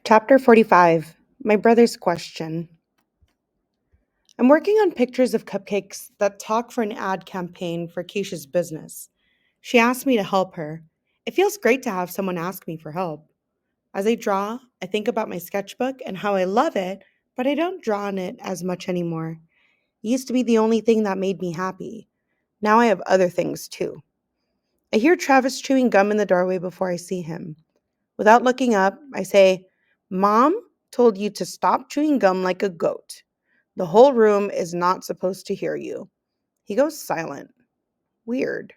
Chapter 45. My Brother's Question. I'm working on pictures of cupcakes that talk for an ad campaign for Keisha's business. She asked me to help her. It feels great to have someone ask me for help. As I draw, I think about my sketchbook and how I love it, but I don't draw on it as much anymore. It used to be the only thing that made me happy. Now I have other things too. I hear Travis chewing gum in the doorway before I see him. Without looking up, I say, Mom told you to stop chewing gum like a goat. The whole room is not supposed to hear you. He goes silent. Weird.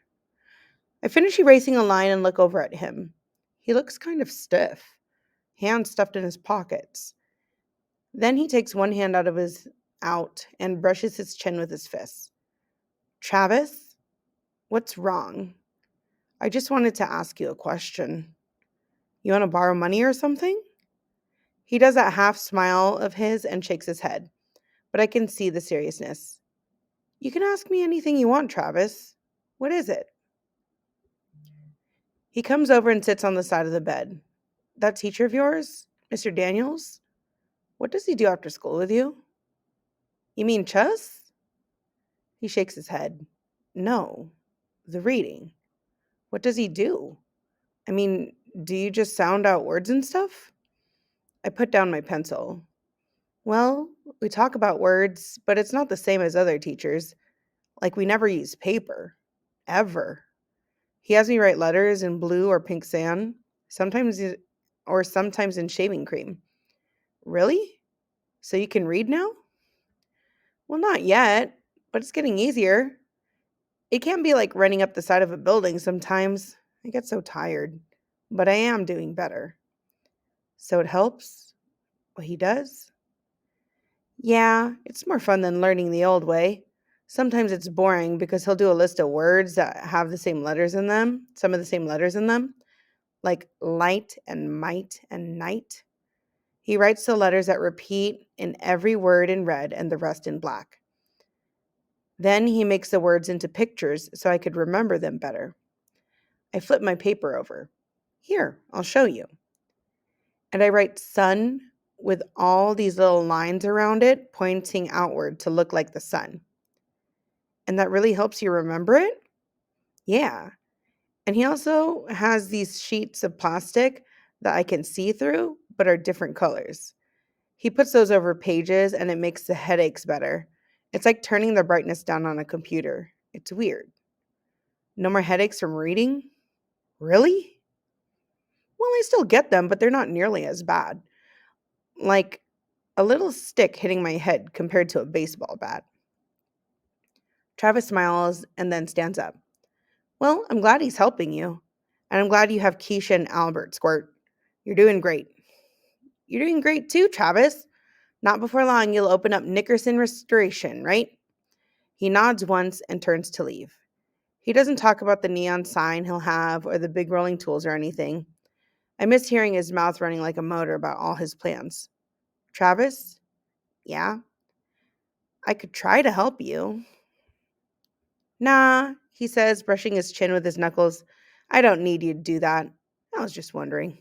I finish erasing a line and look over at him. He looks kind of stiff, hands stuffed in his pockets. Then he takes one hand out and brushes his chin with his fist. Travis, what's wrong? I just wanted to ask you a question. You want to borrow money or something? He does that half smile of his and shakes his head, but I can see the seriousness. You can ask me anything you want, Travis. What is it? He comes over and sits on the side of the bed. That teacher of yours, Mr. Daniels? What does he do after school with you? You mean chess? He shakes his head. No, the reading. What does he do? I mean, do you just sound out words and stuff? I put down my pencil. Well, we talk about words, but it's not the same as other teachers. Like, we never use paper. Ever. He has me write letters in blue or pink sand, sometimes or sometimes in shaving cream. Really? So you can read now? Well, not yet, but it's getting easier. It can be like running up the side of a building sometimes. I get so tired, but I am doing better. So it helps what he does? Yeah, it's more fun than learning the old way. Sometimes it's boring because he'll do a list of words that have the same letters in them, some of the same letters in them, like light and might and night. He writes the letters that repeat in every word in red and the rest in black. Then he makes the words into pictures so I could remember them better. I flip my paper over. Here, I'll show you. And I write sun with all these little lines around it pointing outward to look like the sun. And that really helps you remember it? Yeah. And he also has these sheets of plastic that I can see through, but are different colors. He puts those over pages and it makes the headaches better. It's like turning the brightness down on a computer. It's weird. No more headaches from reading? Really? Well, I still get them, but they're not nearly as bad. Like a little stick hitting my head compared to a baseball bat. Travis smiles and then stands up. Well, I'm glad he's helping you. And I'm glad you have Keisha and Albert, Squirt. You're doing great. You're doing great too, Travis. Not before long, you'll open up Nickerson Restoration, right? He nods once and turns to leave. He doesn't talk about the neon sign he'll have or the big rolling tools or anything. I miss hearing his mouth running like a motor about all his plans. Travis? Yeah? I could try to help you. Nah, he says, brushing his chin with his knuckles. I don't need you to do that. I was just wondering.